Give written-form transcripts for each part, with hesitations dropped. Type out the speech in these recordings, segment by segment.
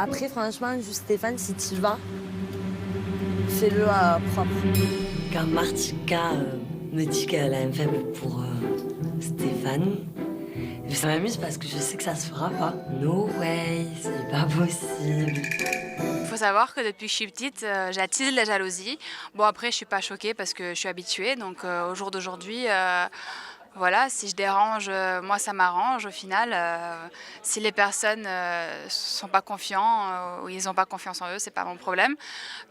Après, franchement, juste Stéphane, si tu vas, fais-le propre. Quand Martika me dit qu'elle a un faible pour Stéphane, ça m'amuse parce que je sais que ça se fera pas. No way, c'est pas possible. Il faut savoir que depuis que je suis petite, j'attise la jalousie. Bon, après, je suis pas choquée parce que je suis habituée. Donc, au jour d'aujourd'hui, voilà, si je dérange, moi, ça m'arrange au final. Si les personnes sont pas confiants ou ils n'ont pas confiance en eux, c'est pas mon problème.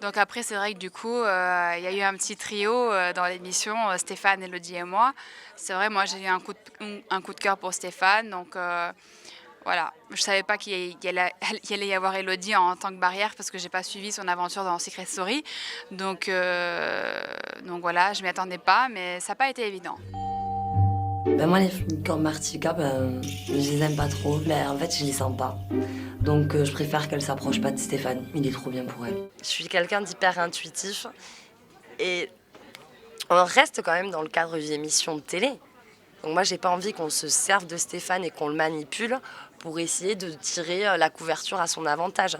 Donc, après, c'est vrai que du coup, il y a eu un petit trio dans l'émission, Stéphane, Elodie et moi. C'est vrai, moi, j'ai eu un coup de cœur pour Stéphane. Donc, voilà, je savais pas qu'il allait y avoir Elodie en tant que barrière parce que j'ai pas suivi son aventure dans Secret Story. Donc voilà, je m'y attendais pas, mais ça n'a pas été évident. Ben moi, les filles comme Martika, je les aime pas trop. Mais en fait, je les sens pas. Donc, je préfère qu'elle s'approche pas de Stéphane. Il est trop bien pour elle. Je suis quelqu'un d'hyper intuitif. Et on reste quand même dans le cadre d'une émission de télé. Donc moi, j'ai pas envie qu'on se serve de Stéphane et qu'on le manipule pour essayer de tirer la couverture à son avantage.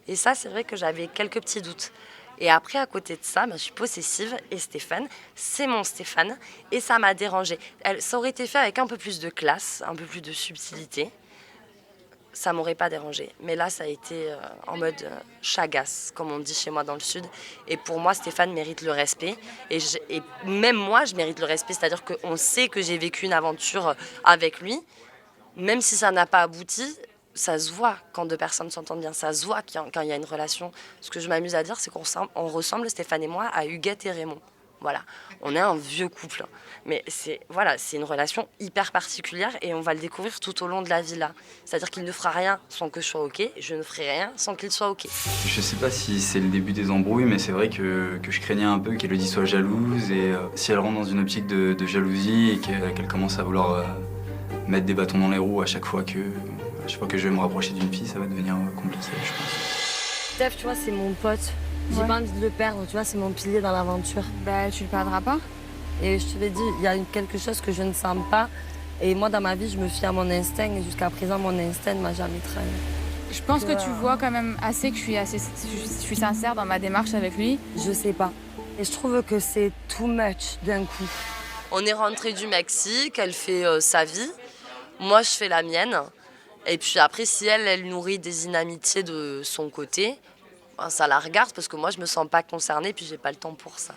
Et ça, c'est vrai que j'avais quelques petits doutes. Et après, à côté de ça, je suis possessive et Stéphane, c'est mon Stéphane. Et ça m'a dérangée. Ça aurait été fait avec un peu plus de classe, un peu plus de subtilité. Ça m'aurait pas dérangée. Mais là, ça a été en mode chagasse, comme on dit chez moi dans le Sud. Et pour moi, Stéphane mérite le respect. Et même moi, je mérite le respect. C'est-à-dire qu'on sait que j'ai vécu une aventure avec lui. Même si ça n'a pas abouti, ça se voit quand deux personnes s'entendent bien. Ça se voit quand il y a une relation. Ce que je m'amuse à dire, c'est qu'on ressemble, Stéphane et moi, à Huguette et Raymond. Voilà, on est un vieux couple. Mais c'est une relation hyper particulière et on va le découvrir tout au long de la vie là. C'est-à-dire qu'il ne fera rien sans que je sois OK, je ne ferai rien sans qu'il soit OK. Je sais pas si c'est le début des embrouilles, mais c'est vrai que je craignais un peu qu'Elodie soit jalouse et si elle rentre dans une optique de jalousie et qu'elle commence à vouloir mettre des bâtons dans les roues à chaque fois que je vais me rapprocher d'une fille, ça va devenir compliqué, je pense. Steph, tu vois, c'est mon pote. J'ai pas envie de le perdre, tu vois, c'est mon pilier dans l'aventure. Bah, tu le perdras pas. Et je te l'ai dit, il y a quelque chose que je ne sens pas. Et moi, dans ma vie, je me fie à mon instinct. Et jusqu'à présent, mon instinct ne m'a jamais trahi. Je pense que tu vois quand même assez que je suis sincère dans ma démarche avec lui. Je sais pas. Et je trouve que c'est too much d'un coup. On est rentré du Mexique, elle fait sa vie. Moi, je fais la mienne. Et puis après, si elle nourrit des inamitiés de son côté, ça la regarde parce que moi, je me sens pas concernée puis j'ai pas le temps pour ça.